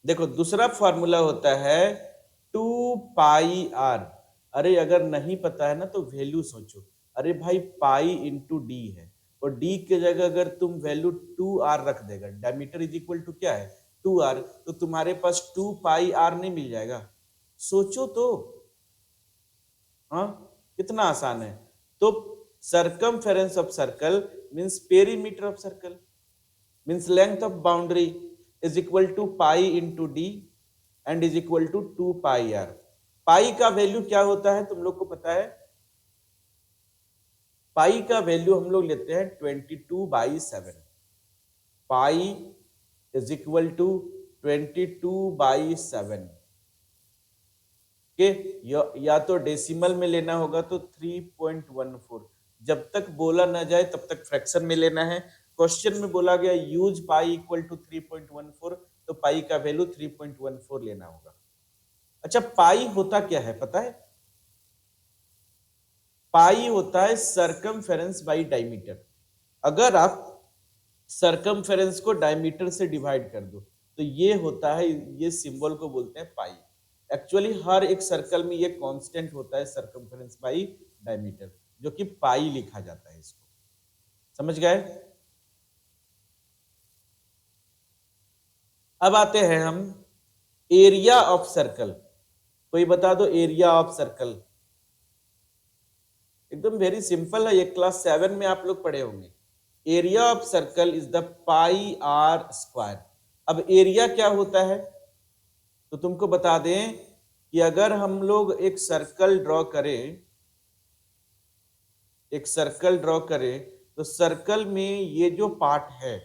देखो दूसरा फॉर्मूला होता है 2πr। अरे अगर नहीं पता है ना तो वैल्यू सोचो। अरे भाई पाई इंटू डी है और डी के जगह अगर तुम वैल्यू 2r रख देगा, डायमीटर इज इक्वल टू क्या है 2r, तो तुम्हारे पास 2πr नहीं मिल जाएगा? सोचो तो। हाँ, कितना आसान है। तो circumference of circle means perimeter of circle means length of boundary is equal to pi into D and is equal to 2πr। Pi का वैल्यू क्या होता है तुम लोग को पता है? पाई का वैल्यू हम लोग लेते हैं 22/7। पाई इज इक्वल टू 22/7 के या तो डेसिमल में लेना होगा तो 3.14। जब तक बोला ना जाए तब तक फ्रैक्शन में लेना है। क्वेश्चन में बोला गया यूज पाई इक्वल टू 3.14, तो पाई का वैल्यू 3.14 लेना होगा। अच्छा, पाई होता क्या है पता है? पाई होता है सर्कमफेरेंस बाई डायमीटर। अगर आप सर्कमफेरेंस को डायमीटर से डिवाइड कर दो तो ये होता है, ये सिंबल को बोलते हैं पाई। एक्चुअली हर एक सर्कल में ये कांस्टेंट होता है सर्कमफेरेंस बाई डायमीटर, जो कि पाई लिखा जाता है। इसको समझ गए? अब आते हैं हम एरिया ऑफ सर्कल। कोई बता दो एरिया ऑफ सर्कल। एकदम वेरी सिंपल है, ये क्लास 7 में आप लोग पढ़े होंगे। Area of circle is the pi r square. अब एरिया क्या होता है तो तुमको बता दें कि अगर हम लोग एक सर्कल ड्रॉ करें, तो सर्कल में ये जो पार्ट है,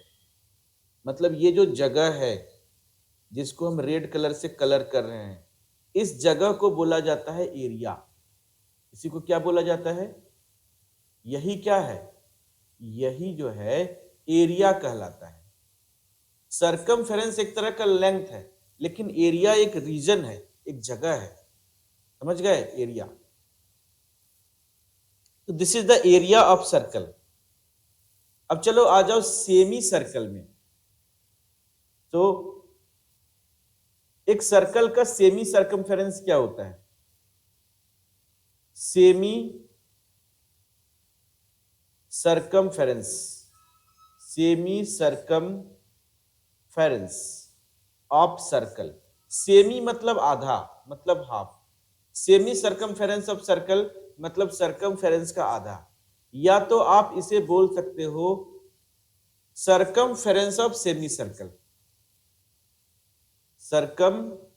मतलब ये जो जगह है जिसको हम रेड कलर से कलर कर रहे हैं, इस जगह को बोला जाता है एरिया। इसी को क्या बोला जाता है? यही क्या है? यही जो है एरिया कहलाता है। सर्कमफेरेंस एक तरह का लेंथ है, लेकिन एरिया एक रीजन है, एक जगह है। समझ गए? एरिया। तो this is the area of circle. अब चलो आ जाओ सेमी सर्कल में। तो एक सर्कल का सेमी सर्कमफेरेंस क्या होता है? Semi circumference, semi circumference of circle. Semi मतलब आधा, मतलब half. Semi circumference of circle मतलब सर्कमफेरेंस का आधा। या तो आप इसे बोल सकते हो circumference of semi circle. Circumference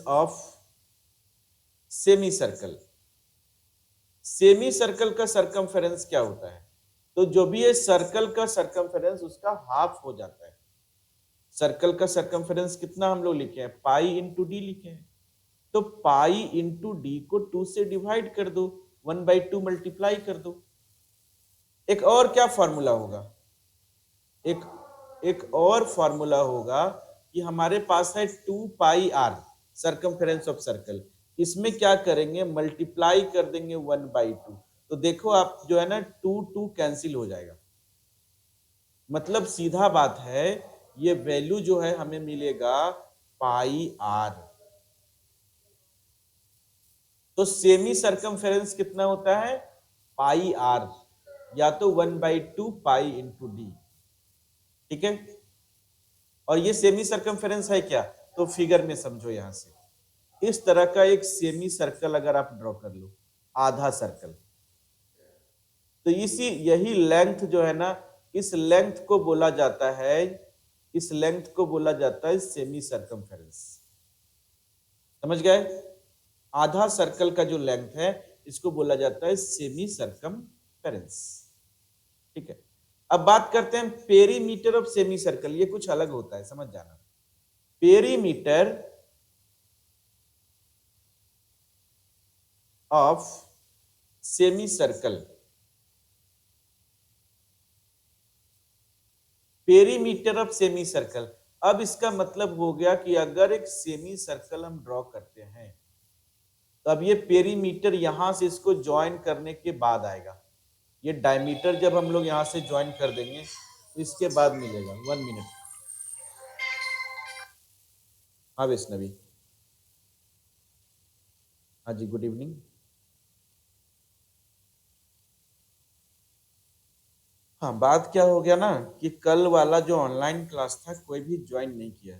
of semi circle. Semi circle का सर्कमफेरेंस क्या होता है? तो जो भी है सर्कल का सर्कमफेरेंस उसका हाफ हो जाता है। सर्कल का सर्कमफेरेंस कितना हम लोग लिखे हैं? पाई इंटू डी लिखे हैं। तो पाई इंटू डी को 2 से डिवाइड कर दो, 1/2 मल्टीप्लाई कर दो। एक और क्या फॉर्मूला होगा? एक और फॉर्मूला होगा कि हमारे पास है 2πr सर्कमफेरेंस ऑफ सर्कल। इसमें क्या करेंगे? मल्टीप्लाई कर देंगे 1/2। तो देखो आप जो है ना 2 कैंसिल हो जाएगा। मतलब सीधा बात है, ये वैल्यू जो है हमें मिलेगा पाई आर। तो सेमी सर्कमफेरेंस कितना होता है? पाई आर, या तो 1/2 पाई इंटू डी। ठीक है? और ये सेमी सर्कमफेरेंस है क्या? तो फिगर में समझो। यहां से इस तरह का एक सेमी सर्कल अगर आप ड्रॉ कर लो, आधा सर्कल, तो यही लेंथ जो है ना, इस लेंथ को बोला जाता है, इस लेंथ को बोला जाता है सेमी सर्कमफेरेंस। समझ गए? आधा सर्कल का जो लेंथ है इसको बोला जाता है सेमी सर्कमफेरेंस। ठीक है? अब बात करते हैं पेरीमीटर ऑफ सेमी सर्कल। ये कुछ अलग होता है, समझ जाना। Perimeter of semi circle. Perimeter of semi circle. अब इसका मतलब हो गया कि अगर एक सेमी सर्कल हम ड्रॉ करते हैं तो अब ये पेरीमीटर यहां से इसको ज्वाइन करने के बाद आएगा। ये डायमीटर जब हम लोग यहां से ज्वाइन कर देंगे इसके बाद मिलेगा। 1 मिनट। हाँ वैष्णवी, हाँ जी, गुड इवनिंग। हाँ, बात क्या हो गया ना कि कल वाला जो ऑनलाइन क्लास था कोई भी ज्वाइन नहीं किया,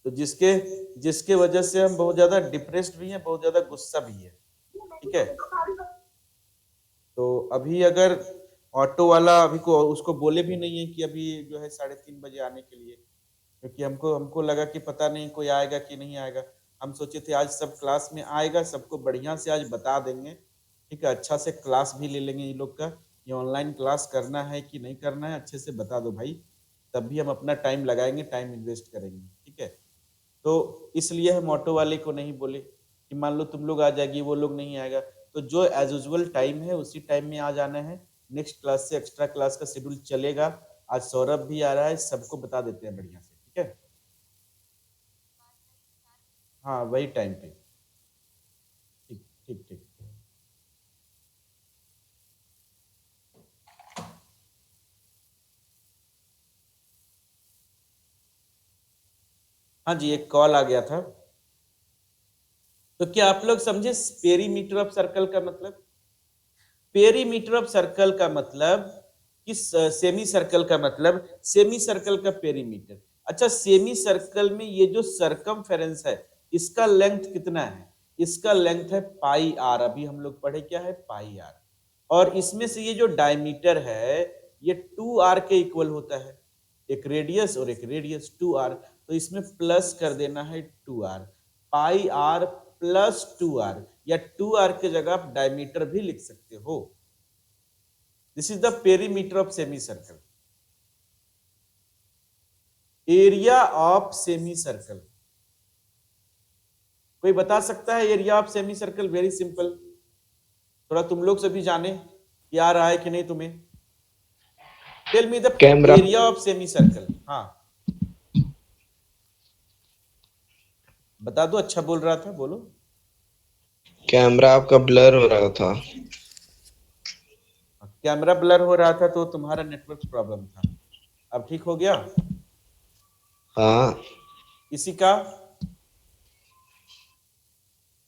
तो जिसके जिसके वजह से हम बहुत ज्यादा डिप्रेस्ड भी हैं, बहुत ज्यादा गुस्सा भी है। ठीक है, तो अभी अगर ऑटो वाला अभी को उसको बोले भी नहीं है कि अभी जो है 3:30 बजे आने के लिए, क्योंकि हमको हमको लगा कि पता नहीं कोई आएगा कि नहीं आएगा। हम सोचे थे आज सब क्लास में आएगा, सबको बढ़िया से आज बता देंगे। ठीक है, अच्छा से क्लास भी ले लेंगे ये लोग का, ये ऑनलाइन क्लास करना है कि नहीं करना है अच्छे से बता दो भाई, तब भी हम अपना टाइम लगाएंगे, टाइम इन्वेस्ट करेंगे। ठीक है, तो इसलिए हम ऑटो वाले को नहीं बोले कि मान लो तुम लोग आ जाएगी वो लोग नहीं आएगा, तो जो एज यूजुअल टाइम है उसी टाइम में आ जाना है। नेक्स्ट क्लास से एक्स्ट्रा क्लास का शेड्यूल चलेगा। आज सौरभ भी आ रहा है, सबको बता देते हैं बढ़िया से। ठीक है, हाँ वही टाइम पे। ठीक ठीक ठीक। हाँ जी, एक कॉल आ गया था। तो क्या आप लोग समझे पेरीमीटर ऑफ सर्कल का मतलब? पेरीमीटर ऑफ सर्कल का मतलब कि सेमी सर्कल का मतलब, सेमी सर्कल का पेरीमीटर। अच्छा, सेमी सर्कल में ये जो सरकमफेरेंस है इसका लेंथ कितना है? इसका लेंथ है पाई आर। अभी हम लोग पढ़े क्या है, पाई आर। और इसमें से ये जो डायमीटर है ये 2r के इक्वल होता है, एक रेडियस और एक रेडियस 2r, तो इसमें प्लस कर देना है 2r, pi are plus 2r, या 2r के जगह आप डायमीटर भी लिख सकते हो। This is the perimeter of semi circle, area of semi circle. कोई बता सकता है area of semi circle? Very simple, थोड़ा तुम लोग से भी जाने कि आ रहा है कि नहीं तुम्हें। Tell me the camera. Area of semi circle. हाँ बता दो, अच्छा बोल रहा था, बोलो। कैमरा आपका ब्लर हो रहा था। कैमरा ब्लर हो रहा था तो तुम्हारा नेटवर्क प्रॉब्लम था, अब ठीक हो गया? हाँ, किसी का?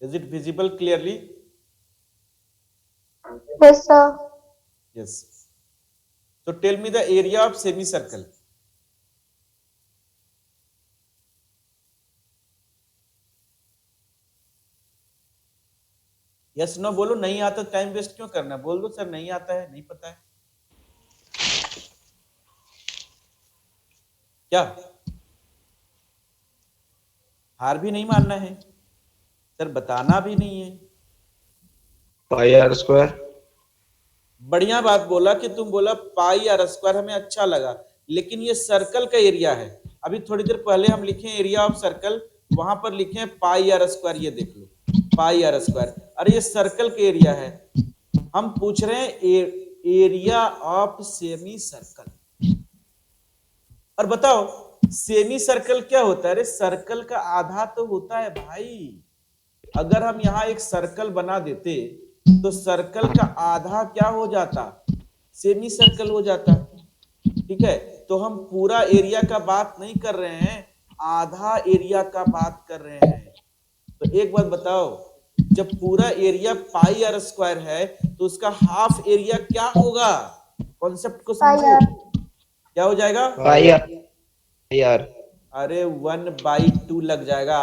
Is it visible clearly? Yes, sir. Yes, तो tell me the area of semi circle. Yes no बोलो, नहीं आता टाइम वेस्ट क्यों करना, बोल दो सर नहीं आता है, नहीं पता है। क्या हार भी नहीं मानना है? सर बताना भी नहीं है। Pi r square. बढ़िया बात बोला कि तुम बोला पाई आर स्क्वायर, हमें अच्छा लगा, लेकिन ये सर्कल का एरिया है। अभी थोड़ी देर पहले हम लिखे एरिया ऑफ सर्कल, वहां पर लिखे पाई आर स्क्वायर, ये देख लो पाई आर स्क्वायर, अरे ये सर्कल का एरिया है। हम पूछ रहे हैं एरिया ऑफ सेमी सर्कल। और बताओ सेमी सर्कल क्या होता है? अरे सर्कल का आधा तो होता है भाई। अगर हम यहाँ एक सर्कल बना देते तो सर्कल का आधा क्या हो जाता? सेमी सर्कल हो जाता। ठीक है, तो हम पूरा एरिया का बात नहीं कर रहे हैं, आधा एरिया का बात कर रहे हैं। तो एक बात बताओ, जब पूरा एरिया पाई आर स्क्वायर है तो उसका हाफ एरिया क्या होगा? कॉन्सेप्ट को समझो, क्या हो जाएगा? Pi r. Pi r. अरे 1/2 लग जाएगा,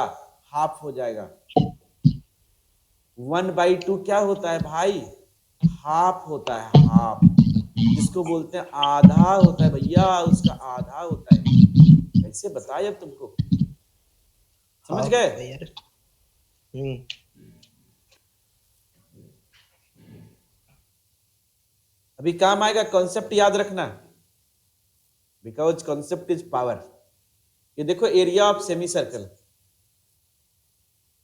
हाफ हो जाएगा। 1/2 क्या होता है भाई? हाफ होता है, हाफ, जिसको बोलते हैं आधा होता है भैया, उसका आधा होता है। कैसे बताया तुमको, समझ गए? पाई आर। अभी काम आएगा, कॉन्सेप्ट याद रखना, बिकॉज कॉन्सेप्ट इज पावर। ये देखो एरिया ऑफ सेमी सर्कल।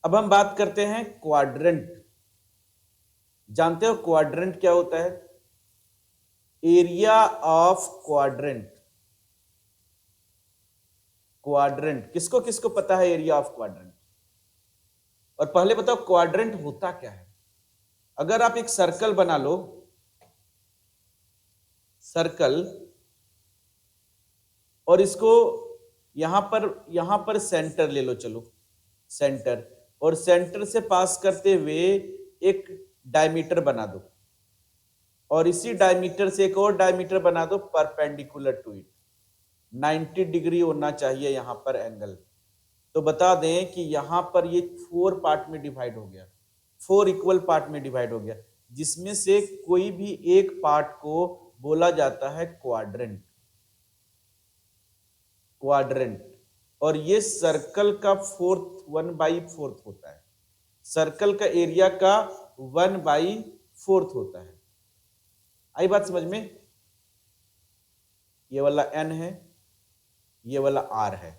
अब हम बात करते हैं क्वाड्रेंट। जानते हो क्वाड्रेंट क्या होता है? Area of quadrant. क्वाड्रेंट किसको किसको पता है एरिया ऑफ क्वाड्रेंट? और पहले बताओ क्वाड्रेंट होता क्या है? अगर आप एक सर्कल बना लो, सर्कल, और इसको यहां पर सेंटर ले लो, चलो सेंटर, और सेंटर से पास करते हुए एक डायमीटर बना दो, और इसी डायमीटर से एक और डायमीटर बना दो परपेंडिकुलर टू इट। 90 डिग्री होना चाहिए यहां पर एंगल। तो बता दें कि यहां पर ये 4 पार्ट में डिवाइड हो गया, 4 इक्वल पार्ट में डिवाइड हो गया, जिसमें से कोई भी एक पार्ट को बोला जाता है क्वाड्रेंट। क्वाड्रेंट। और ये सर्कल का 1/4 होता है, सर्कल का एरिया का 1/4 होता है। आई बात समझ में? ये वाला n है, ये वाला r है,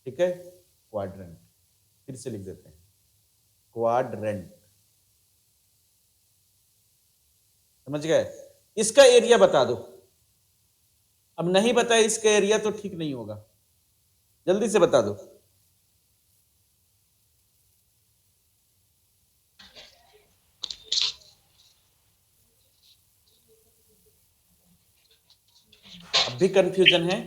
ठीक है, क्वाड्रेंट। फिर से लिख देते हैं, क्वाड्रेंट। समझ गए? इसका एरिया बता दो। अब नहीं बताया इसका एरिया तो ठीक नहीं होगा, जल्दी से बता दो। अब भी कंफ्यूजन है?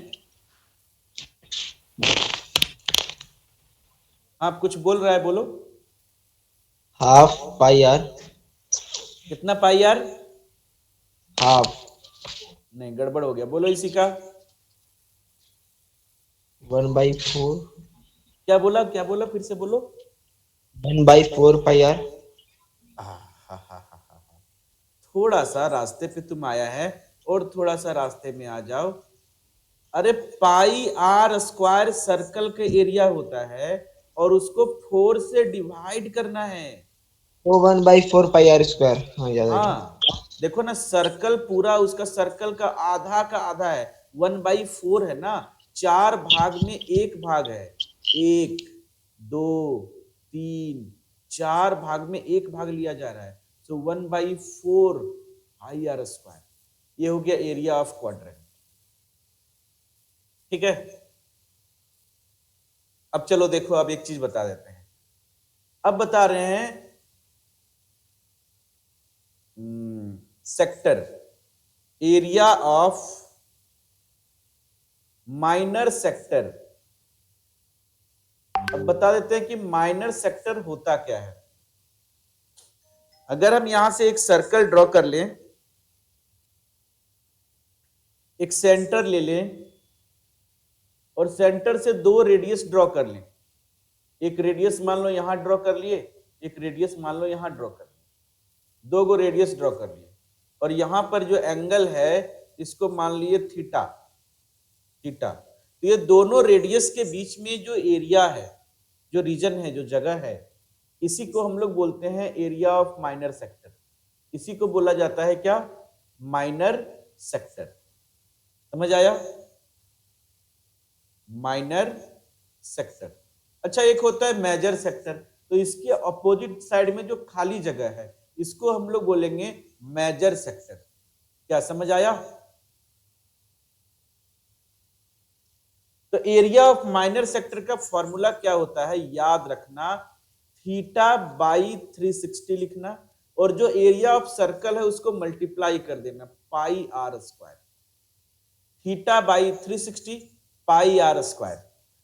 आप कुछ बोल रहा है, बोलो। Half pi r. कितना पाई यार? हाफ। नहीं, गड़बड़ हो गया, बोलो इसी का। 1/4। क्या बोला, क्या बोला, फिर से बोलो। 1/4 पाई आर। थोड़ा सा रास्ते पे तुम आया है, और थोड़ा सा रास्ते में आ जाओ। अरे पाई आर स्क्वायर सर्कल का एरिया होता है, और उसको 4 से डिवाइड करना है। तो 1/4 पाई आर स्क्वायर। हाँ, याद आ गया। हाँ, देखो ना, सर्कल पूरा उसका सर्कल का आधा है, 1/4 है ना, 4 भाग में 1 भाग है, 1 2 3 4 भाग में 1 भाग लिया जा रहा है। तो 1/4 पाई आर स्क्वायर, ये हो गया एरिया ऑफ क्वाड्रेंट। ठीक है, अब चलो देखो, अब एक चीज बता देते हैं। अब बता रहे हैं sector, area of minor sector. अब बता देते हैं कि माइनर सेक्टर होता क्या है। अगर हम यहां से एक सर्कल ड्रॉ कर लें, एक सेंटर ले लें, और सेंटर से 2 रेडियस ड्रॉ कर लें। एक रेडियस मान लो यहां ड्रॉ कर लिए, एक रेडियस मान लो यहां ड्रॉ कर लिए, 2 रेडियस ड्रॉ कर लिए, और यहां पर जो एंगल है इसको मान लिए थीटा। थीटा, तो ये दोनों रेडियस के बीच में जो एरिया है, जो रीजन है, जो जगह है, इसी को हम लोग बोलते हैं एरिया ऑफ माइनर सेक्टर। इसी को बोला जाता है क्या? Minor sector. समझ आया? Minor sector. अच्छा, एक होता है मेजर सेक्टर, तो इसके अपोजिट साइड में जो खाली जगह है इसको हम लोग बोलेंगे मेजर सेक्टर। क्या समझ आया? तो एरिया ऑफ माइनर सेक्टर का फॉर्मूला क्या होता है, याद रखना, थीटा बाई 360 लिखना, और जो एरिया ऑफ सर्कल है उसको मल्टीप्लाई कर देना, pi r square. Theta by 360 pi r square.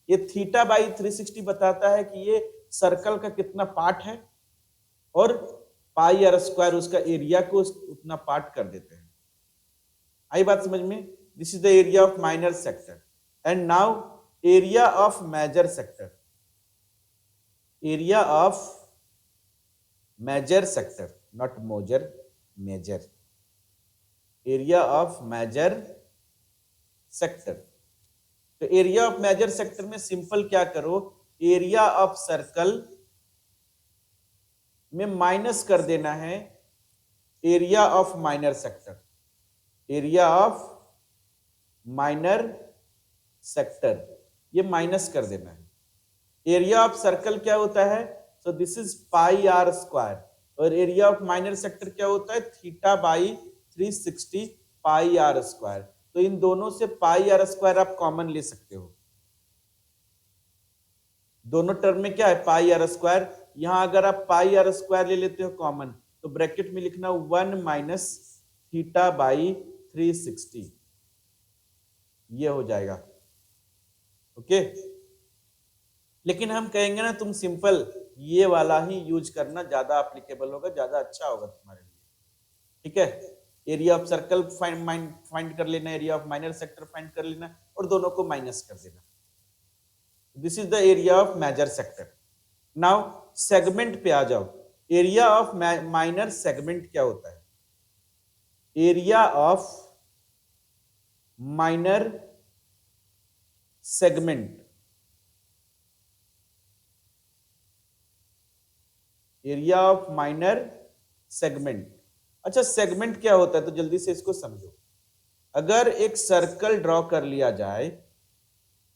ये थीटा बाई 360 बताता है कि ये सर्कल का कितना पार्ट है, और पाई आर स्क्वायर उसका एरिया को उतना पार्ट कर देते हैं। आई बात समझ में? This is the area of minor sector. And now area of major sector. Area of major sector, not mojor, major. Area of major sector. तो एरिया ऑफ मेजर सेक्टर में सिंपल क्या करो, एरिया ऑफ सर्कल में minus कर देना है area of minor sector. Area of minor sector, ये minus कर देना है। एरिया ऑफ सर्कल क्या होता है? So this is pi r square, और एरिया ऑफ माइनर सेक्टर क्या होता है? Theta by 360 pi r square. तो इन दोनों से पाई आर स्क्वायर आप कॉमन ले सकते हो। दोनों टर्म में क्या है? Pi r square. यहां अगर आप पाई आर स्क्वायर ले लेते हो कॉमन, तो ब्रैकेट में लिखना 1 माइनस थीटा बाई 360। ये हो जाएगा। ओके, लेकिन हम कहेंगे ना तुम सिंपल ये वाला ही यूज करना, ज्यादा एप्लीकेबल होगा, ज्यादा अच्छा होगा तुम्हारे लिए। ठीक है, एरिया ऑफ सर्कल फाइंड कर लेना, area of minor sector find कर लेना और दोनों को माइनस कर देना। This is the area of major sector. Now segment पे आ जाओ। एरिया ऑफ माइनर सेगमेंट क्या होता है? Area of minor segment, area of minor segment. अच्छा, सेगमेंट क्या होता है तो जल्दी से इसको समझो। अगर एक सर्कल ड्रॉ कर लिया जाए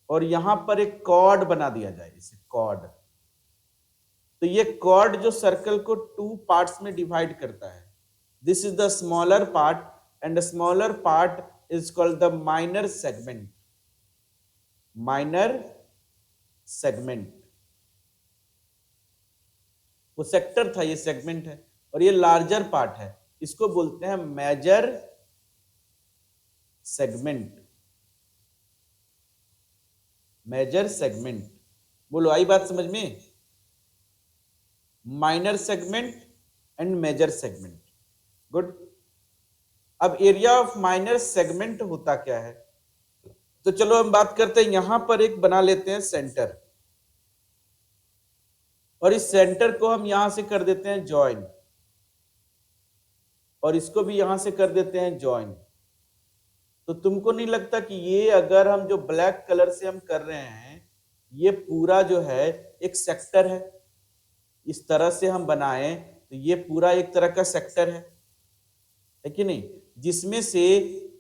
और यहां पर एक कॉर्ड बना दिया जाए, इसे कॉर्ड, तो ये कॉर्ड जो सर्कल को 2 पार्ट्स में डिवाइड करता है, this is the smaller part and smaller part is called the minor segment. Minor segment, वो सेक्टर था, ये सेगमेंट है, और ये लार्जर पार्ट है, इसको बोलते हैं मेजर सेगमेंट। मेजर सेगमेंट, बोलो आई बात समझ में? Minor segment and major segment, good. अब एरिया ऑफ माइनर सेगमेंट होता क्या है, तो चलो हम बात करते हैं, यहां पर एक बना लेते हैं सेंटर, और इस सेंटर को हम यहां से कर देते हैं ज्वाइन, और इसको भी यहां से कर देते हैं ज्वाइन। तो तुमको नहीं लगता कि ये अगर हम जो ब्लैक कलर से हम कर रहे हैं, ये पूरा जो है एक सेक्टर है? इस तरह से हम बनाएं तो ये पूरा एक तरह का सेक्टर है कि नहीं? जिसमें से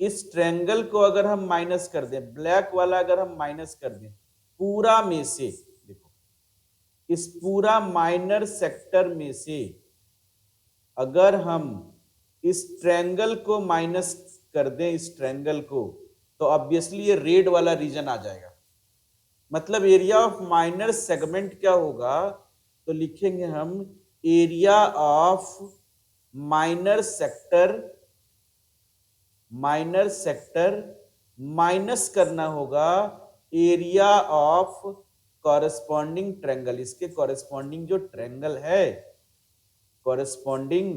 इस ट्रायंगल को अगर हम माइनस कर दें, ब्लैक वाला अगर हम माइनस कर दें पूरा में से, देखो इस पूरा माइनर सेक्टर में से अगर हम इस ट्रायंगल को माइनस कर दें, इस ट्रायंगल को, तो ऑब्वियसली ये रेड वाला रीजन आ जाएगा। मतलब एरिया ऑफ माइनर सेगमेंट क्या होगा, तो लिखेंगे हम area of minor sector, minor sector minus करना होगा एरिया ऑफ कॉरेस्पॉन्डिंग ट्रायंगल। इसके कॉरेस्पॉन्डिंग जो ट्रायंगल है, कॉरेस्पॉन्डिंग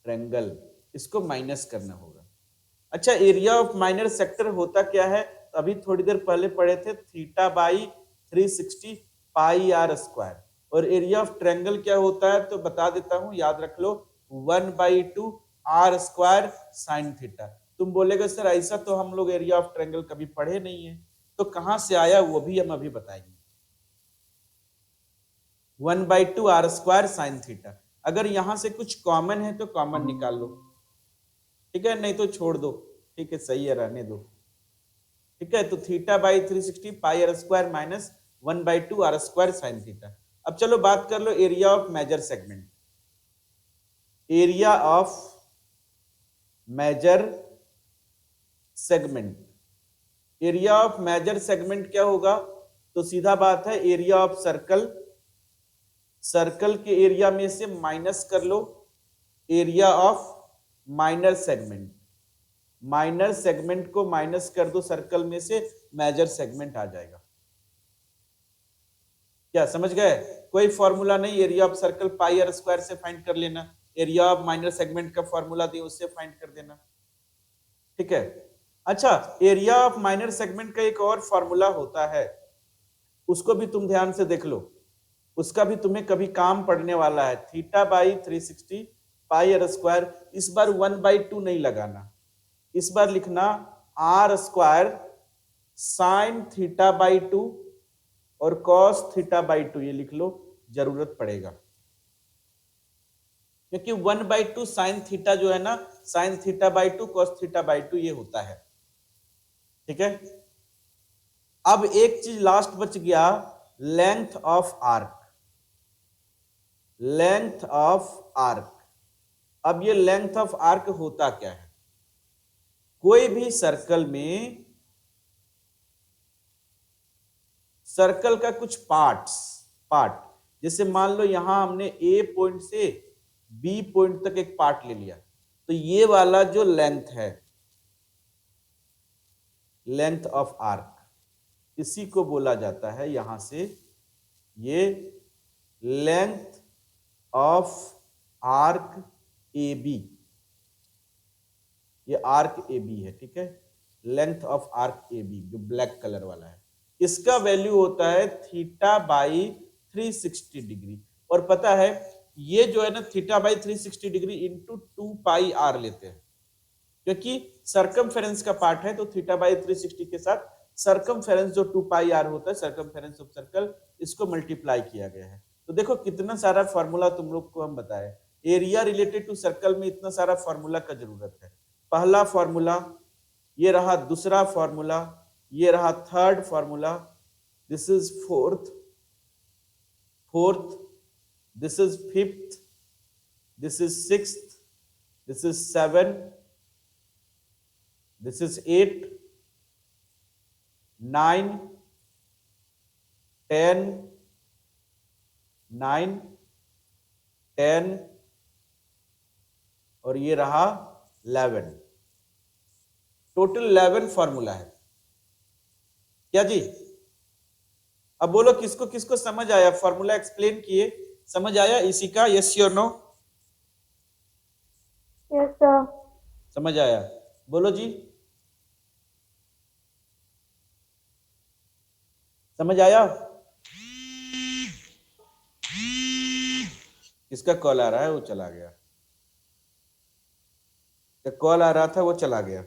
ट्रायंगल, इसको माइनस करना होगा। अच्छा, एरिया ऑफ माइनर सेक्टर होता क्या है, तो अभी थोड़ी देर पहले पढ़े थे, theta by 360 pi r square. और एरिया ऑफ ट्रायंगल क्या होता है, तो बता देता हूं, याद रख लो, 1/2 आर स्क्वायर साइन थीटा। तुम बोलेगे सर ऐसा तो हम लोग एरिया ऑफ ट्रायंगल कभी पढ़े नहीं है, तो कहां से आया वो भी हम अभी बताएंगे। 1/2 आर स्क्वायर साइन थीटा। अगर यहां से कुछ कॉमन है तो कॉमन निकाल लो, ठीक है, नहीं तो छोड़ दो, ठीक है, सही है, रहने दो, ठीक है। तो theta by 360 pi r square minus 1/2 r square sine theta. अब चलो बात कर लो area of major segment. Area of major segment, area of major segment क्या होगा, तो सीधा बात है, एरिया ऑफ सर्कल, सर्कल के एरिया में से माइनस कर लो area of minor segment, minor segment को माइनस कर दो सर्कल में से, मेजर सेगमेंट आ जाएगा। क्या समझ गए? कोई फॉर्मूला नहीं, area of circle pi r square से फाइंड कर लेना, एरिया ऑफ माइनर सेगमेंट का फॉर्मूला दिए उससे फाइंड कर देना, ठीक है। अच्छा, एरिया ऑफ माइनर सेगमेंट का एक और फॉर्मूला होता है, उसको भी तुम ध्यान से देख लो, उसका भी तुम्हें कभी काम पड़ने वाला है। Theta by 360 pi r square, इस बार 1/2 नहीं लगाना, इस बार लिखना r square sine theta by 2 और कॉस थीटा बाई 2, ये लिख लो, जरूरत पड़ेगा, क्योंकि 1/2 साइन थीटा जो है ना, sign theta by 2 cos theta by 2 ये होता है, ठीक है। अब एक चीज लास्ट बच गया, length of arc, length of arc. अब ये लेंथ ऑफ आर्क होता क्या है, कोई भी सर्कल में, सर्कल का कुछ पार्ट, जैसे मान लो यहां हमने ए पॉइंट से बी पॉइंट तक एक पार्ट ले लिया, तो ये वाला जो लेंथ है, लेंथ ऑफ आर्क, इसी को बोला जाता है यहां से, ये length of arc A B, ये आर्क ए बी है, ठीक है, length of arc A B जो ब्लैक कलर वाला है, इसका वैल्यू होता है थीटा बाई 360 डिग्री। और पता है ये जो है ना theta by 360 degree into 2 pi r लेते हैं, क्योंकि सरकमफेरेंस का पार्ट है, तो थीटा बाई 360 के साथ सरकमफेरेंस जो 2 पाई आर होता है सरकमफेरेंस ऑफ सर्कल, इसको मल्टीप्लाई किया गया है। तो देखो कितना सारा फॉर्मूला तुम लोग को हम बताए, एरिया रिलेटेड टू सर्कल में इतना सारा फॉर्मूला का जरूरत है। पहला फॉर्मूला ये रहा, दूसरा फॉर्मूला ये रहा, third formula, this is fourth, this is fifth, this is sixth, this is 7, this is 8, 9, 10, 9, 10 और ये रहा 11, टोटल 11 फॉर्मूला है क्या जी? अब बोलो किसको किसको समझ आया, फॉर्मूला एक्सप्लेन किए, समझ आया इसी का, यस और नो? Yes sir. समझ आया, बोलो जी, समझ आया? किसका कॉल आ रहा है? वो चला गया, कॉल आ रहा था वो चला गया।